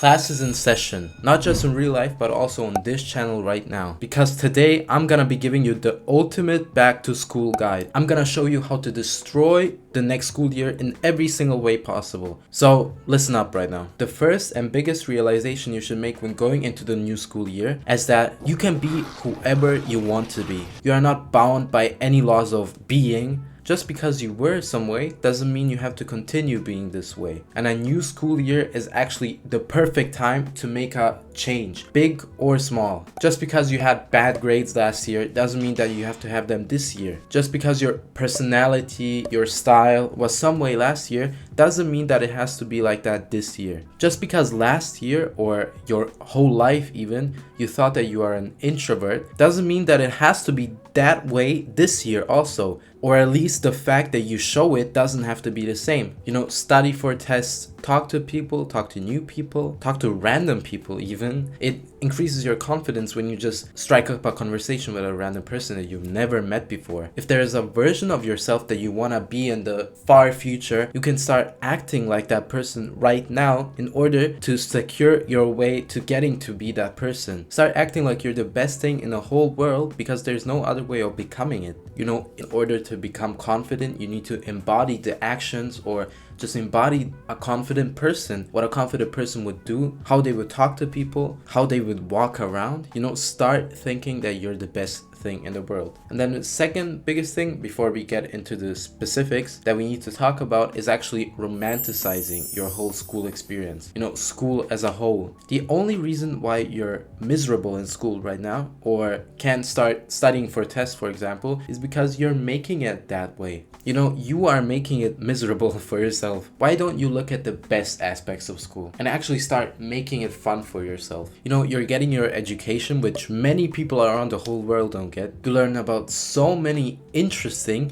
Class is in session, not just in real life, but also on this channel right now. Because today, I'm gonna be giving you the ultimate back to school guide. I'm gonna show you how to destroy the next school year in every single way possible. So listen up right now. The first and biggest realization you should make when going into the new school year is that you can be whoever you want to be. You are not bound by any laws of being. Just because you were some way doesn't mean you have to continue being this way. And a new school year is actually the perfect time to make a change, big or small. Just because you had bad grades last year doesn't mean that you have to have them this year. Just because your personality, your style was some way last year doesn't mean that it has to be like that this year. Just because last year or your whole life even you thought that you are an introvert doesn't mean that it has to be that way this year also. Or at least the fact that you show it doesn't have to be the same. You know, study for tests, talk to people, talk to new people, talk to random people even. It increases your confidence when you just strike up a conversation with a random person that you've never met before. If there is a version of yourself that you want to be in the far future, you can start acting like that person right now in order to secure your way to getting to be that person. Start acting like you're the best thing in the whole world because there's no other way of becoming it. You know, in order to become confident, you need to embody the actions or just embody a confident person, what a confident person would do, how they would talk to people, how they would walk around. You know, start thinking that you're the best thing in the world. And then the second biggest thing before we get into the specifics that we need to talk about is actually romanticizing your whole school experience. You know, school as a whole. The only reason why you're miserable in school right now or can't start studying for tests, for example, is because you're making it that way. You know, you are making it miserable for yourself. Why don't you look at the best aspects of school and actually start making it fun for yourself? You know, you're getting your education, which many people around the whole world don't get. You learn about so many interesting,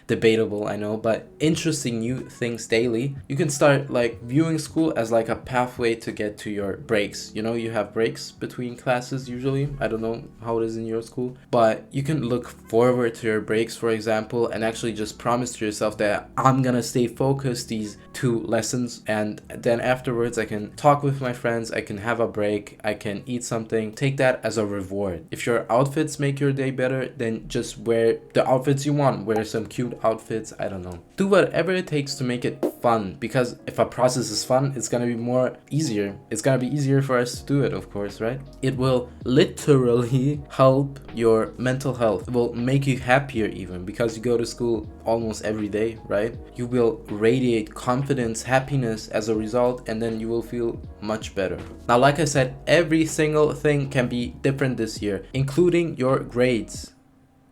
debatable I know, but interesting new things daily. You can start like viewing school as like a pathway to get to your breaks. You know, you have breaks between classes usually. I don't know how it is in your school, but you can look forward to your breaks, for example, and actually just promise to yourself that I'm gonna stay focused these 2 lessons, and then afterwards I can talk with my friends, I can have a break, I can eat something. Take that as a reward. If your outfits make your day better, then just wear the outfits you want. Wear some cute outfits, I don't know. Do whatever it takes to make it fun, because if a process is fun, it's gonna be more easier. It's gonna be easier for us to do it, of course, right? It will literally help your mental health. It will make you happier even because you go to school almost every day, right? You will radiate confidence, happiness as a result, and then you will feel much better. Now, like I said, every single thing can be different this year, including your grades.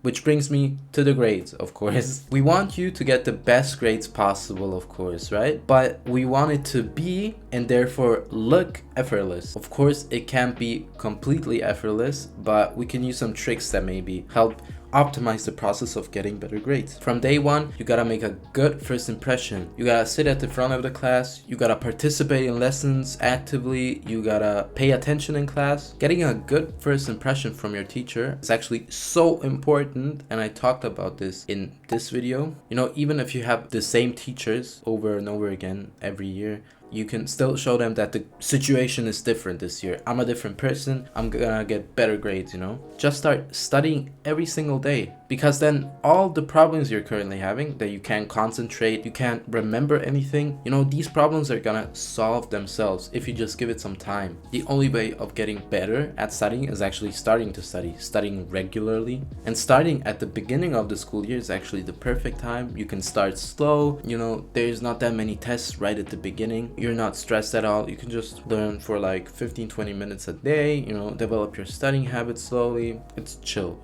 Which brings me to the grades, of course. We want you to get the best grades possible, of course, right? But we want it to be and therefore look effortless. Of course, it can't be completely effortless, but we can use some tricks that maybe help optimize the process of getting better grades. From day one, you gotta make a good first impression. You gotta sit at the front of the class. You gotta participate in lessons actively. You gotta pay attention in class. Getting a good first impression from your teacher is actually so important, and I talked about this in this video. You know, even if you have the same teachers over and over again every year, you can still show them that the situation is different this year. I'm a different person. I'm gonna get better grades, you know? Just start studying every single day, because then all the problems you're currently having, that you can't concentrate, you can't remember anything, you know, these problems are gonna solve themselves if you just give it some time. The only way of getting better at studying is actually starting to studying regularly. And starting at the beginning of the school year is actually the perfect time. You can start slow, you know, there's not that many tests right at the beginning. You're not stressed at all. You can just learn for like 15-20 minutes a day, you know, develop your studying habits slowly. It's chill.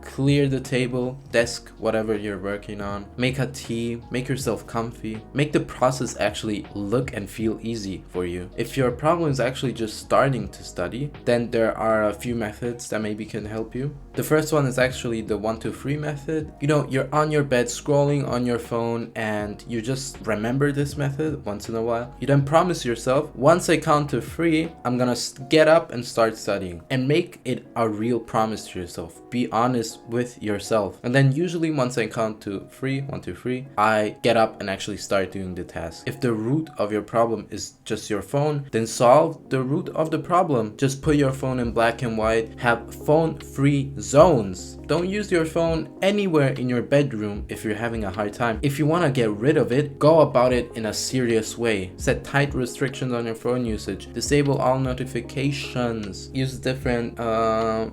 Clear the table, desk, whatever you're working on. Make a tea, make yourself comfy. Make the process actually look and feel easy for you. If your problem is actually just starting to study, then there are a few methods that maybe can help you. The first one is actually the 1-2-3 method. You know, you're on your bed scrolling on your phone and you just remember this method once in a while. You then promise yourself, once I count to 3, I'm gonna get up and start studying. And make it a real promise to yourself. Be honest with yourself. And then usually once I count to 3, 1, 2, 3, I get up and actually start doing the task. If the root of your problem is just your phone, then solve the root of the problem. Just put your phone in black and white. Have phone-free zones. Don't use your phone anywhere in your bedroom if you're having a hard time. If you want to get rid of it, go about it in a serious way. Set tight restrictions on your phone usage. Disable all notifications. Use different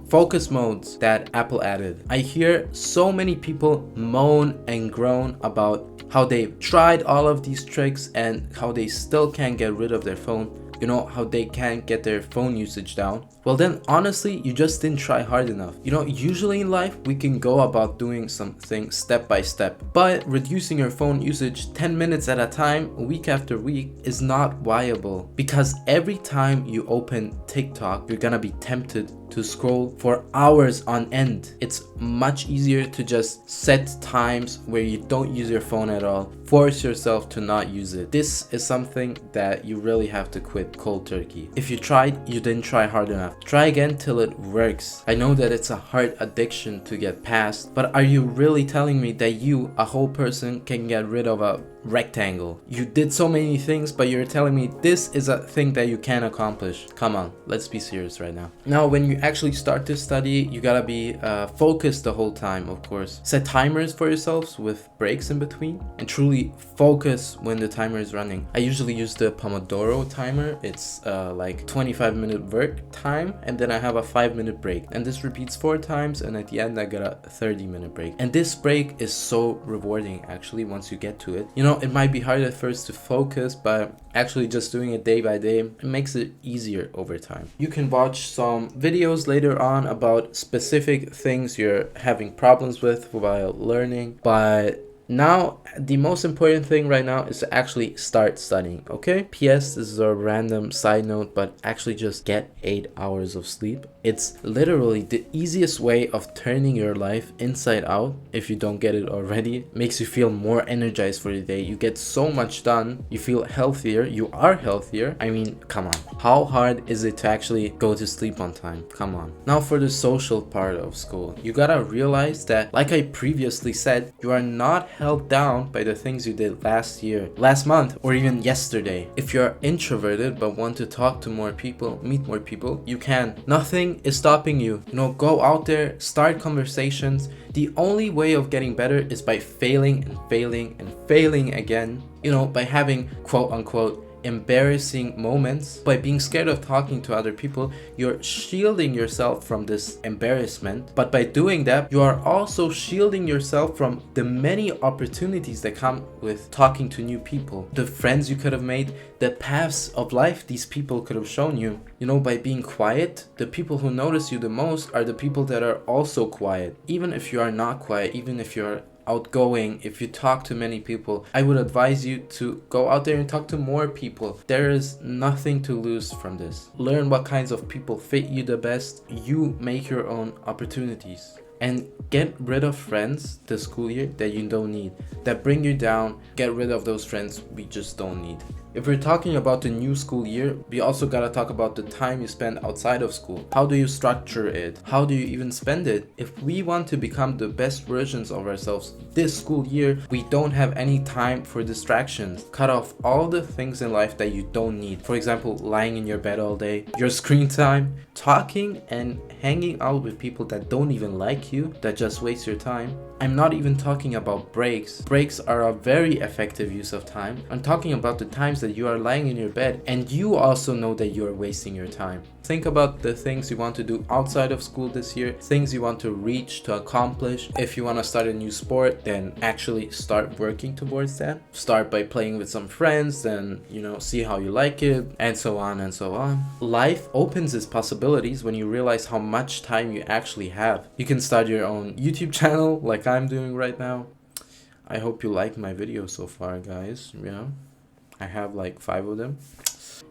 focus modes that Apple added. I hear so many people moan and groan about how they've tried all of these tricks and how they still can't get rid of their phone. You know, how they can't get their phone usage down. Well then, honestly, you just didn't try hard enough. You know, usually in life, we can go about doing something step by step. But reducing your phone usage 10 minutes at a time, week after week, is not viable. Because every time you open TikTok, you're gonna be tempted to scroll for hours on end. It's much easier to just set times where you don't use your phone at all. Force yourself to not use it. This is something that you really have to quit cold turkey. If you tried, you didn't try hard enough. Try again till it works. I know that it's a hard addiction to get past, but are you really telling me that you, a whole person, can get rid of a rectangle? You did so many things, but you're telling me this is a thing that you can accomplish. Come on, let's be serious right now. Now, when you actually start to study, you gotta be focused the whole time, of course. Set timers for yourselves with breaks in between, and truly focus when the timer is running. I usually use the Pomodoro timer. It's like 25-minute work time, and then I have a 5-minute break. And this repeats 4 times, and at the end I get a 30-minute break. And this break is so rewarding, actually, once you get to it. You know, it might be hard at first to focus, but actually just doing it day by day, it makes it easier over time. You can watch some videos later on about specific things you're having problems with while learning, but now, the most important thing right now is to actually start studying, okay? PS, this is a random side note, but actually just get 8 hours of sleep. It's literally the easiest way of turning your life inside out if you don't get it already. It makes you feel more energized for the day. You get so much done. You feel healthier. You are healthier. I mean, come on. How hard is it to actually go to sleep on time? Come on. Now for the social part of school. You gotta realize that, like I previously said, you are not held down by the things you did last year, last month, or even yesterday. If you're introverted but want to talk to more people, meet more people, you can. Nothing is stopping you. You know, go out there, start conversations. The only way of getting better is by failing and failing and failing again. You know, by having quote unquote embarrassing moments. By being scared of talking to other people, you're shielding yourself from this embarrassment. But by doing that, you are also shielding yourself from the many opportunities that come with talking to new people. The friends you could have made, the paths of life these people could have shown you. You know, by being quiet, the people who notice you the most are the people that are also quiet. Even if you are not quiet, even if you're outgoing, if you talk to many people, I would advise you to go out there and talk to more people. There is nothing to lose from this. Learn what kinds of people fit you the best. You make your own opportunities. And get rid of friends this school year that you don't need, that bring you down. Get rid of those friends we just don't need. If we're talking about the new school year, we also gotta talk about the time you spend outside of school. How do you structure it? How do you even spend it? If we want to become the best versions of ourselves this school year, we don't have any time for distractions. Cut off all the things in life that you don't need. For example, lying in your bed all day, your screen time, talking and hanging out with people that don't even like you, that just waste your time. I'm not even talking about breaks. Breaks are a very effective use of time. I'm talking about the times that you are lying in your bed and you also know that you are wasting your time. Think about the things you want to do outside of school this year, things you want to reach, to accomplish. If you want to start a new sport, then actually start working towards that. Start by playing with some friends, then, you know, see how you like it, and so on and so on. Life opens its possibilities when you realize how much time you actually have. You can start your own YouTube channel like I'm doing right now. I hope you like my videos so far, guys. You know, I have like 5 of them.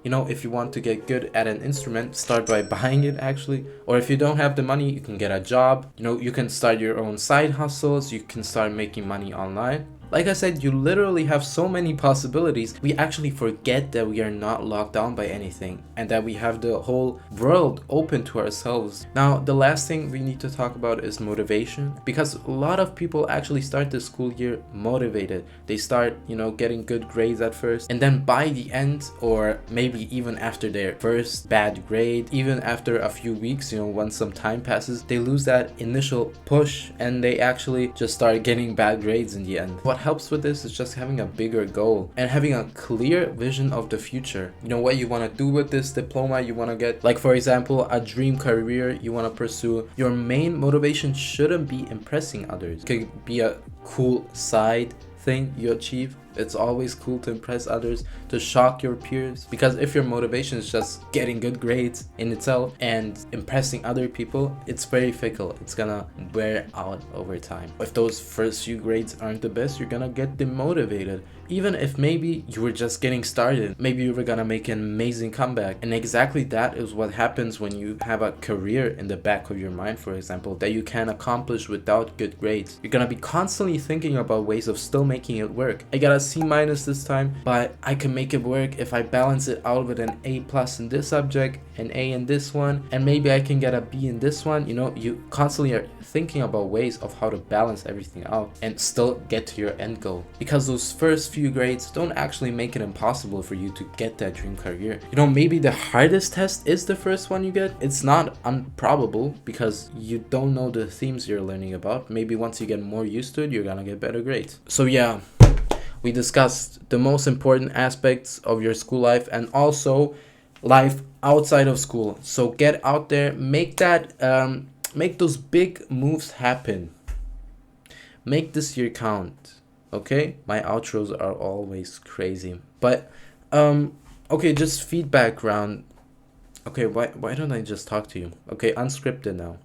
You know, if you want to get good at an instrument, start by buying it actually. Or if you don't have the money, you can get a job. You know, you can start your own side hustles. You can start making money online. Like I said, you literally have so many possibilities. We actually forget that we are not locked down by anything and that we have the whole world open to ourselves. Now, the last thing we need to talk about is motivation, because a lot of people actually start the school year motivated. They start, you know, getting good grades at first, and then by the end, or maybe even after their first bad grade, even after a few weeks, you know, once some time passes, they lose that initial push and they actually just start getting bad grades in the end. What helps with this is just having a bigger goal and having a clear vision of the future. You know what you want to do with this diploma you want to get. Like, for example, a dream career you want to pursue. Your main motivation shouldn't be impressing others. It could be a cool side thing you achieve. It's always cool to impress others, to shock your peers, because if your motivation is just getting good grades in itself and impressing other people, it's very fickle. It's gonna wear out over time. If those first few grades aren't the best, you're gonna get demotivated. Even if maybe you were just getting started, maybe you were gonna make an amazing comeback. And exactly that is what happens when you have a career in the back of your mind, for example, that you can accomplish without good grades. You're gonna be constantly thinking about ways of still making it work. I got a C- this time, but I can make it work if I balance it out with an A+ in this subject, an A in this one, and maybe I can get a B in this one. You know, you constantly are thinking about ways of how to balance everything out and still get to your end goal, because those first few grades don't actually make it impossible for you to get that dream career. You know, maybe the hardest test is the first one you get. It's not improbable because you don't know the themes you're learning about. Maybe once you get more used to it, you're gonna get better grades. So yeah, we discussed the most important aspects of your school life and also life outside of school. So get out there, make that make those big moves happen. Make this year count. Okay? My outros are always crazy. But okay, just feedback round. Okay, why don't I just talk to you? Okay, unscripted now.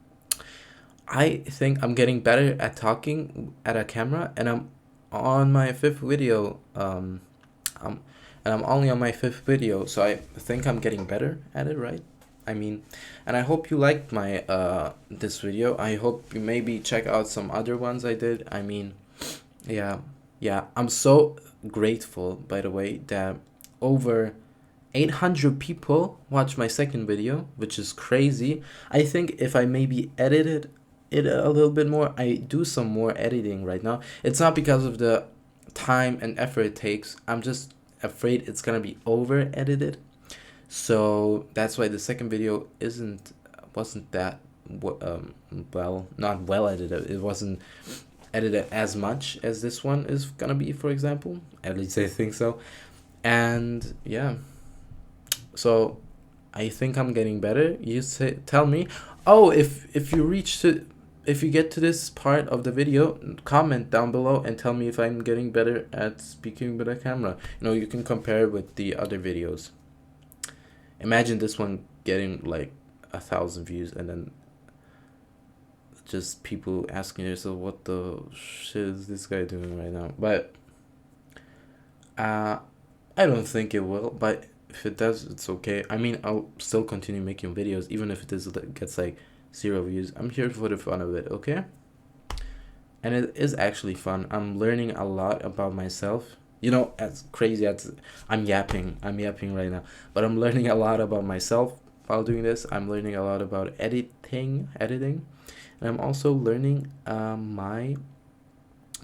I think I'm getting better at talking at a camera, and I'm on my 5th video, and I'm only on my 5th video, so I think I'm getting better at it, right? I mean, and I hope you liked my this video. I hope you maybe check out some other ones I did. I mean, yeah, I'm so grateful, by the way, that over 800 people watched my second video, which is crazy. I think if I maybe edited it a little bit more, I do some more editing right now. It's not because of the time and effort it takes. I'm just afraid it's gonna be over edited, so that's why the second video wasn't that not well edited. It wasn't edited as much as this one is gonna be, for example. At least I think so. And yeah, so I think I'm getting better. You tell me. Oh, if you get to this part of the video, comment down below and tell me if I'm getting better at speaking with a camera. You know, you can compare it with the other videos. Imagine this one getting like 1,000 views and then just people asking yourself, what the shit is this guy doing right now? But I don't think it will, but if it does, it's okay. I mean, I'll still continue making videos even if it gets like 0 views. I'm here for the fun of it, okay? And it is actually fun. I'm learning a lot about myself. You know, as crazy as I'm yapping right now, but I'm learning a lot about myself while doing this. I'm learning a lot about editing, and I'm also learning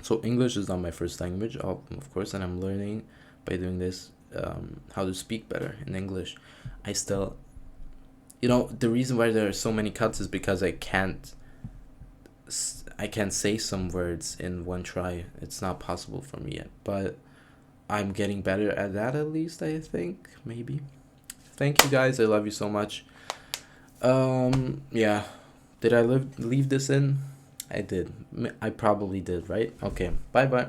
so English is not my first language, of course, and I'm learning by doing this how to speak better in English. I still, you know, the reason why there are so many cuts is because I can't say some words in one try. It's not possible for me yet, but I'm getting better at that, at least, I think, maybe. Thank you guys, I love you so much. Yeah, did I leave this in? I did. I probably did, right? Okay, bye.